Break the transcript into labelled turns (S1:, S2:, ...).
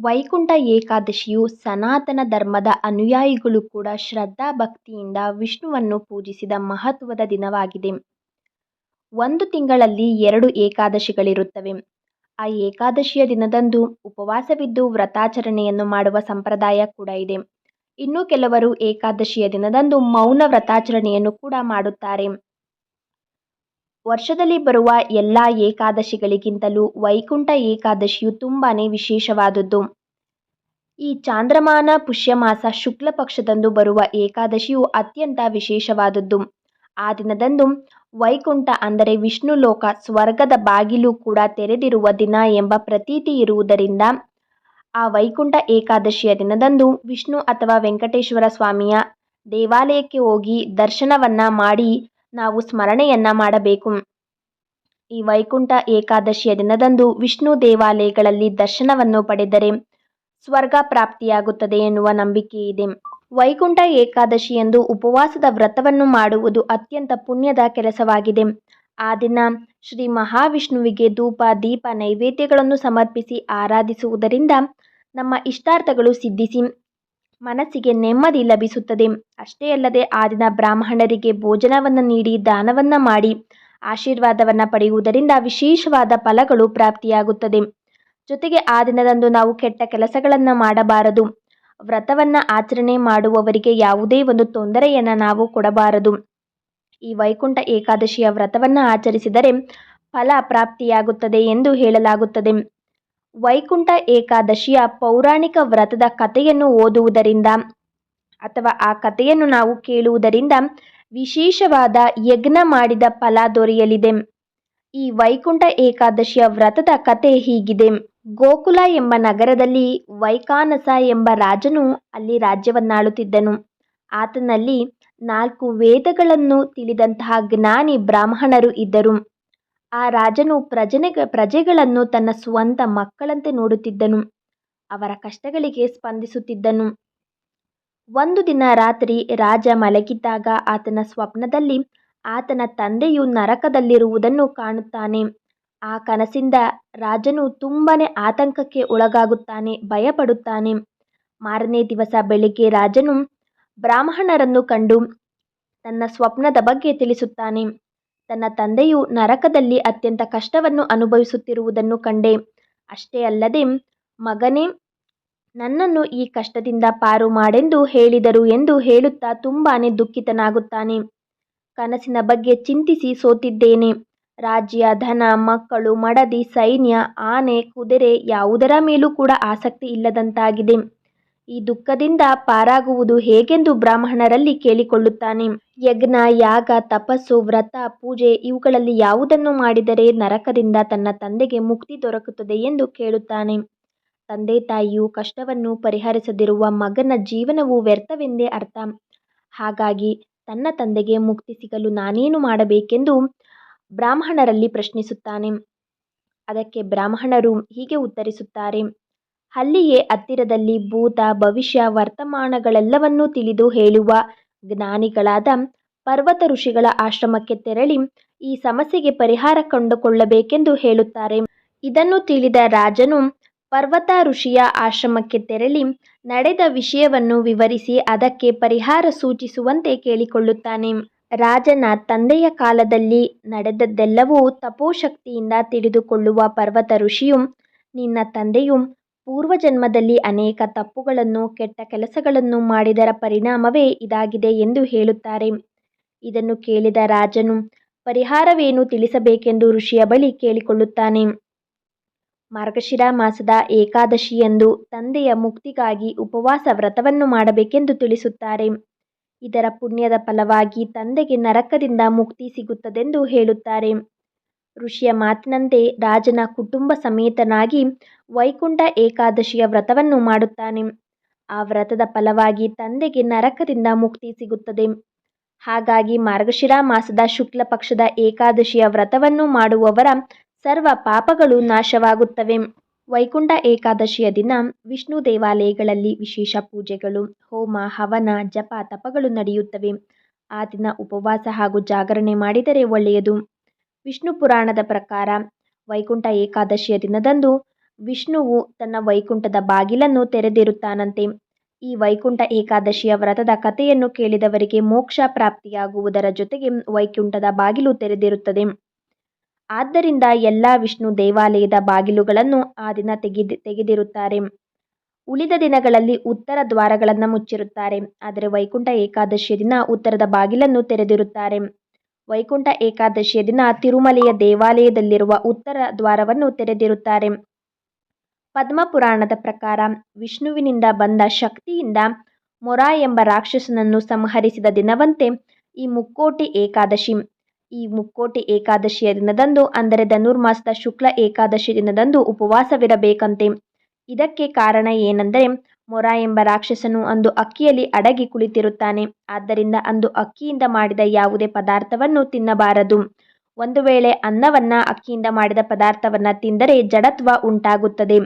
S1: ವೈಕುಂಠ ಏಕಾದಶಿಯು ಸನಾತನ ಧರ್ಮದ ಅನುಯಾಯಿಗಳು ಕೂಡ ಶ್ರದ್ಧಾ ಭಕ್ತಿಯಿಂದ ವಿಷ್ಣುವನ್ನು ಪೂಜಿಸಿದ ಮಹತ್ವದ ದಿನವಾಗಿದೆ. ಒಂದು ತಿಂಗಳಲ್ಲಿ 2 ಏಕಾದಶಿಗಳಿರುತ್ತವೆ. ಆ ಏಕಾದಶಿಯ ದಿನದಂದು ಉಪವಾಸವಿದ್ದು ವ್ರತಾಚರಣೆಯನ್ನು ಮಾಡುವ ಸಂಪ್ರದಾಯ ಕೂಡ ಇದೆ. ಇನ್ನು ಕೆಲವರು ಏಕಾದಶಿಯ ದಿನದಂದು ಮೌನ ವ್ರತಾಚರಣೆಯನ್ನು ಕೂಡ ಮಾಡುತ್ತಾರೆ. ವರ್ಷದಲ್ಲಿ ಬರುವ ಎಲ್ಲ ಏಕಾದಶಿಗಳಿಗಿಂತಲೂ ವೈಕುಂಠ ಏಕಾದಶಿಯು ತುಂಬಾನೇ ವಿಶೇಷವಾದದ್ದು. ಈ ಚಾಂದ್ರಮಾನ ಪುಷ್ಯಮಾಸ ಶುಕ್ಲ ಪಕ್ಷದಂದು ಬರುವ ಏಕಾದಶಿಯು ಅತ್ಯಂತ ವಿಶೇಷವಾದದ್ದು. ಆ ದಿನದಂದು ವೈಕುಂಠ ಅಂದರೆ ವಿಷ್ಣು ಲೋಕ, ಸ್ವರ್ಗದ ಬಾಗಿಲು ಕೂಡ ತೆರೆದಿರುವ ದಿನ ಎಂಬ ಪ್ರತೀತಿ ಇರುವುದರಿಂದ ಆ ವೈಕುಂಠ ಏಕಾದಶಿಯ ದಿನದಂದು ವಿಷ್ಣು ಅಥವಾ ವೆಂಕಟೇಶ್ವರ ಸ್ವಾಮಿಯ ದೇವಾಲಯಕ್ಕೆ ಹೋಗಿ ದರ್ಶನವನ್ನ ಮಾಡಿ ನಾವು ಸ್ಮರಣೆಯನ್ನ ಮಾಡಬೇಕು. ಈ ವೈಕುಂಠ ಏಕಾದಶಿಯ ದಿನದಂದು ವಿಷ್ಣು ದೇವಾಲಯಗಳಲ್ಲಿ ದರ್ಶನವನ್ನು ಪಡೆದರೆ ಸ್ವರ್ಗ ಪ್ರಾಪ್ತಿಯಾಗುತ್ತದೆ ಎನ್ನುವ ನಂಬಿಕೆ ಇದೆ. ವೈಕುಂಠ ಏಕಾದಶಿಯಂದು ಉಪವಾಸದ ವ್ರತವನ್ನು ಮಾಡುವುದು ಅತ್ಯಂತ ಪುಣ್ಯದ ಕೆಲಸವಾಗಿದೆ. ಆ ದಿನ ಶ್ರೀ ಮಹಾವಿಷ್ಣುವಿಗೆ ಧೂಪ ದೀಪ ನೈವೇದ್ಯಗಳನ್ನು ಸಮರ್ಪಿಸಿ ಆರಾಧಿಸುವುದರಿಂದ ನಮ್ಮ ಇಷ್ಟಾರ್ಥಗಳು ಸಿದ್ಧಿಸಿ ಮನಸ್ಸಿಗೆ ನೆಮ್ಮದಿ ಲಭಿಸುತ್ತದೆ. ಅಷ್ಟೇ ಅಲ್ಲದೆ ಆ ದಿನ ಬ್ರಾಹ್ಮಣರಿಗೆ ಭೋಜನವನ್ನು ನೀಡಿ ದಾನವನ್ನ ಮಾಡಿ ಆಶೀರ್ವಾದವನ್ನ ಪಡೆಯುವುದರಿಂದ ವಿಶೇಷವಾದ ಫಲಗಳು ಪ್ರಾಪ್ತಿಯಾಗುತ್ತದೆ. ಜೊತೆಗೆ ಆ ದಿನದಂದು ನಾವು ಕೆಟ್ಟ ಕೆಲಸಗಳನ್ನ ಮಾಡಬಾರದು. ವ್ರತವನ್ನ ಆಚರಣೆ ಮಾಡುವವರಿಗೆ ಯಾವುದೇ ಒಂದು ತೊಂದರೆಯನ್ನ ನಾವು ಕೊಡಬಾರದು. ಈ ವೈಕುಂಠ ಏಕಾದಶಿಯ ವ್ರತವನ್ನ ಆಚರಿಸಿದರೆ ಫಲ ಪ್ರಾಪ್ತಿಯಾಗುತ್ತದೆ ಎಂದು ಹೇಳಲಾಗುತ್ತದೆ. ವೈಕುಂಠ ಏಕಾದಶಿಯ ಪೌರಾಣಿಕ ವ್ರತದ ಕಥೆಯನ್ನು ಓದುವುದರಿಂದ ಅಥವಾ ಆ ಕಥೆಯನ್ನು ನಾವು ಕೇಳುವುದರಿಂದ ವಿಶೇಷವಾದ ಯಜ್ಞ ಮಾಡಿದ ಫಲ ದೊರೆಯಲಿದೆ. ಈ ವೈಕುಂಠ ಏಕಾದಶಿಯ ವ್ರತದ ಕಥೆ ಹೀಗಿದೆ. ಗೋಕುಲ ಎಂಬ ನಗರದಲ್ಲಿ ವೈಖಾನಸ ಎಂಬ ರಾಜನು ಅಲ್ಲಿ ರಾಜ್ಯವನ್ನಾಳುತ್ತಿದ್ದನು. ಆತನಲ್ಲಿ 4 ವೇದಗಳನ್ನು ತಿಳಿದಂತಹ ಜ್ಞಾನಿ ಬ್ರಾಹ್ಮಣರು ಇದ್ದರು. ಆ ರಾಜನು ಪ್ರಜೆಗಳನ್ನು ತನ್ನ ಸ್ವಂತ ಮಕ್ಕಳಂತೆ ನೋಡುತ್ತಿದ್ದನು. ಅವರ ಕಷ್ಟಗಳಿಗೆ ಸ್ಪಂದಿಸುತ್ತಿದ್ದನು. ಒಂದು ದಿನ ರಾತ್ರಿ ರಾಜ ಮಲಗಿದ್ದಾಗ ಆತನ ಸ್ವಪ್ನದಲ್ಲಿ ಆತನ ತಂದೆಯು ನರಕದಲ್ಲಿರುವುದನ್ನು ಕಾಣುತ್ತಾನೆ. ಆ ಕನಸಿಂದ ರಾಜನು ತುಂಬಾನೇ ಆತಂಕಕ್ಕೆ ಒಳಗಾಗುತ್ತಾನೆ, ಭಯಪಡುತ್ತಾನೆ. ಮಾರನೇ ದಿವಸ ಬೆಳಿಗ್ಗೆ ರಾಜನು ಬ್ರಾಹ್ಮಣರನ್ನು ಕಂಡು ತನ್ನ ಸ್ವಪ್ನದ ಬಗ್ಗೆ ತಿಳಿಸುತ್ತಾನೆ. ತನ್ನ ತಂದೆಯು ನರಕದಲ್ಲಿ ಅತ್ಯಂತ ಕಷ್ಟವನ್ನು ಅನುಭವಿಸುತ್ತಿರುವುದನ್ನು ಕಂಡೆ. ಅಷ್ಟೇ ಅಲ್ಲದೆ, ಮಗನೇ, ನನ್ನನ್ನು ಈ ಕಷ್ಟದಿಂದ ಪಾರು ಮಾಡೆಂದು ಹೇಳಿದರು ಎಂದು ಹೇಳುತ್ತಾ ತುಂಬಾನೇ ದುಃಖಿತನಾಗುತ್ತಾನೆ. ಕನಸಿನ ಬಗ್ಗೆ ಚಿಂತಿಸಿ ಸೋತಿದ್ದೇನೆ. ರಾಜ್ಯ, ಧನ, ಮಕ್ಕಳು, ಮಡದಿ, ಸೈನ್ಯ, ಆನೆ, ಕುದುರೆ ಯಾವುದರ ಮೇಲೂ ಕೂಡ ಆಸಕ್ತಿ ಇಲ್ಲದಂತಾಗಿದೆ. ಈ ದುಃಖದಿಂದ ಪಾರಾಗುವುದು ಹೇಗೆಂದು ಬ್ರಾಹ್ಮಣರಲ್ಲಿ ಕೇಳಿಕೊಳ್ಳುತ್ತಾನೆ. ಯಜ್ಞ, ಯಾಗ, ತಪಸ್ಸು, ವ್ರತ, ಪೂಜೆ ಇವುಗಳಲ್ಲಿ ಯಾವುದನ್ನು ಮಾಡಿದರೆ ನರಕದಿಂದ ತನ್ನ ತಂದೆಗೆ ಮುಕ್ತಿ ದೊರಕುತ್ತದೆ ಎಂದು ಕೇಳುತ್ತಾನೆ. ತಂದೆ ತಾಯಿಯು ಕಷ್ಟವನ್ನು ಪರಿಹರಿಸದಿರುವ ಮಗನ ಜೀವನವು ವ್ಯರ್ಥವೆಂದೇ ಅರ್ಥ. ಹಾಗಾಗಿ ತನ್ನ ತಂದೆಗೆ ಮುಕ್ತಿ ಸಿಗಲು ನಾನೇನು ಮಾಡಬೇಕೆಂದು ಬ್ರಾಹ್ಮಣರಲ್ಲಿ ಪ್ರಶ್ನಿಸುತ್ತಾನೆ. ಅದಕ್ಕೆ ಬ್ರಾಹ್ಮಣರು ಹೀಗೆ ಉತ್ತರಿಸುತ್ತಾರೆ. ಅಲ್ಲಿಯೇ ಹತ್ತಿರದಲ್ಲಿ ಭೂತ, ಭವಿಷ್ಯ, ವರ್ತಮಾನಗಳೆಲ್ಲವನ್ನೂ ತಿಳಿದು ಹೇಳುವ ಜ್ಞಾನಿಗಳಾದ ಪರ್ವತ ಋಷಿಗಳ ಆಶ್ರಮಕ್ಕೆ ತೆರಳಿ ಈ ಸಮಸ್ಯೆಗೆ ಪರಿಹಾರ ಕಂಡುಕೊಳ್ಳಬೇಕೆಂದು ಹೇಳುತ್ತಾರೆ. ಇದನ್ನು ತಿಳಿದ ರಾಜನು ಪರ್ವತ ಋಷಿಯ ಆಶ್ರಮಕ್ಕೆ ತೆರಳಿ ನಡೆದ ವಿಷಯವನ್ನು ವಿವರಿಸಿ ಅದಕ್ಕೆ ಪರಿಹಾರ ಸೂಚಿಸುವಂತೆ ಕೇಳಿಕೊಳ್ಳುತ್ತಾನೆ. ರಾಜನ ತಂದೆಯ ಕಾಲದಲ್ಲಿ ನಡೆದದ್ದೆಲ್ಲವೂ ತಪೋಶಕ್ತಿಯಿಂದ ತಿಳಿದುಕೊಳ್ಳುವ ಪರ್ವತ ಋಷಿಯು, ನಿನ್ನ ತಂದೆಯು ಪೂರ್ವಜನ್ಮದಲ್ಲಿ ಅನೇಕ ತಪ್ಪುಗಳನ್ನು, ಕೆಟ್ಟ ಕೆಲಸಗಳನ್ನು ಮಾಡಿದರ ಪರಿಣಾಮವೇ ಇದಾಗಿದೆ ಎಂದು ಹೇಳುತ್ತಾರೆ. ಇದನ್ನು ಕೇಳಿದ ರಾಜನು ಪರಿಹಾರವೇನು ತಿಳಿಸಬೇಕೆಂದು ಋಷಿಯ ಬಳಿ ಕೇಳಿಕೊಳ್ಳುತ್ತಾನೆ. ಮಾರ್ಗಶಿರ ಮಾಸದ ಏಕಾದಶಿಯಂದು ತಂದೆಯ ಮುಕ್ತಿಗಾಗಿ ಉಪವಾಸ ವ್ರತವನ್ನು ಮಾಡಬೇಕೆಂದು ತಿಳಿಸುತ್ತಾರೆ. ಇದರ ಪುಣ್ಯದ ಫಲವಾಗಿ ತಂದೆಗೆ ನರಕದಿಂದ ಮುಕ್ತಿ ಸಿಗುತ್ತದೆಂದು ಹೇಳುತ್ತಾರೆ. ಋಷಿಯ ಮಾತಿನಂತೆ ರಾಜನ ಕುಟುಂಬ ಸಮೇತನಾಗಿ ವೈಕುಂಠ ಏಕಾದಶಿಯ ವ್ರತವನ್ನು ಮಾಡುತ್ತಾನೆ. ಆ ವ್ರತದ ಫಲವಾಗಿ ತಂದೆಗೆ ನರಕದಿಂದ ಮುಕ್ತಿ ಸಿಗುತ್ತದೆ. ಹಾಗಾಗಿ ಮಾರ್ಗಶಿರ ಮಾಸದ ಶುಕ್ಲ ಪಕ್ಷದ ಏಕಾದಶಿಯ ವ್ರತವನ್ನು ಮಾಡುವವರ ಸರ್ವ ಪಾಪಗಳು ನಾಶವಾಗುತ್ತವೆ. ವೈಕುಂಠ ಏಕಾದಶಿಯ ದಿನ ವಿಷ್ಣು ದೇವಾಲಯಗಳಲ್ಲಿ ವಿಶೇಷ ಪೂಜೆಗಳು, ಹೋಮ, ಹವನ, ಜಪ, ತಪಗಳು ನಡೆಯುತ್ತವೆ. ಆ ದಿನ ಉಪವಾಸ ಹಾಗೂ ಜಾಗರಣೆ ಮಾಡಿದರೆ ಒಳ್ಳೆಯದು. ವಿಷ್ಣು ಪುರಾಣದ ಪ್ರಕಾರ ವೈಕುಂಠ ಏಕಾದಶಿಯ ದಿನದಂದು ವಿಷ್ಣುವು ತನ್ನ ವೈಕುಂಠದ ಬಾಗಿಲನ್ನು ತೆರೆದಿರುತ್ತಾನಂತೆ. ಈ ವೈಕುಂಠ ಏಕಾದಶಿಯ ವ್ರತದ ಕಥೆಯನ್ನು ಕೇಳಿದವರಿಗೆ ಮೋಕ್ಷ ಪ್ರಾಪ್ತಿಯಾಗುವುದರ ಜೊತೆಗೆ ವೈಕುಂಠದ ಬಾಗಿಲು ತೆರೆದಿರುತ್ತದೆ. ಆದ್ದರಿಂದ ಎಲ್ಲ ವಿಷ್ಣು ದೇವಾಲಯದ ಬಾಗಿಲುಗಳನ್ನು ಆ ದಿನ ತೆಗೆದಿರುತ್ತಾರೆ. ಉಳಿದ ದಿನಗಳಲ್ಲಿ ಉತ್ತರ ದ್ವಾರಗಳನ್ನು ಮುಚ್ಚಿರುತ್ತಾರೆ. ಆದರೆ ವೈಕುಂಠ ಏಕಾದಶಿಯ ದಿನ ಉತ್ತರದ ಬಾಗಿಲನ್ನು ತೆರೆದಿರುತ್ತಾರೆ. ವೈಕುಂಠ ಏಕಾದಶಿಯ ದಿನ ತಿರುಮಲೆಯ ದೇವಾಲಯದಲ್ಲಿರುವ ಉತ್ತರ ದ್ವಾರವನ್ನು ತೆರೆದಿರುತ್ತಾರೆ. ಪದ್ಮಪುರಾಣದ ಪ್ರಕಾರ ವಿಷ್ಣುವಿನಿಂದ ಬಂದ ಶಕ್ತಿಯಿಂದ ಮೊರ ಎಂಬ ರಾಕ್ಷಸನನ್ನು ಸಂಹರಿಸಿದ ದಿನವಂತೆ ಈ ಮುಕ್ಕೋಟಿ ಏಕಾದಶಿ. ಈ ಮುಕ್ಕೋಟಿ ಏಕಾದಶಿಯ ದಿನದಂದು, ಅಂದರೆ ಧನುರ್ಮಾಸದ ಶುಕ್ಲ ಏಕಾದಶಿ ದಿನದಂದು ಉಪವಾಸವಿರಬೇಕಂತೆ. ಇದಕ್ಕೆ ಕಾರಣ ಏನೆಂದರೆ, ಮೊರ ಎಂಬ ರಾಕ್ಷಸನು ಅಂದು ಅಕ್ಕಿಯಲ್ಲಿ ಅಡಗಿ ಕುಳಿತಿರುತ್ತಾನೆ. ಆದ್ದರಿಂದ ಅಂದು ಅಕ್ಕಿಯಿಂದ ಮಾಡಿದ ಯಾವುದೇ ಪದಾರ್ಥವನ್ನು ತಿನ್ನಬಾರದು. ಒಂದು ವೇಳೆ ಅನ್ನವನ್ನ, ಅಕ್ಕಿಯಿಂದ ಮಾಡಿದ ಪದಾರ್ಥವನ್ನ ತಿಂದರೆ ಜಡತ್ವ ಉಂಟಾಗುತ್ತದೆ.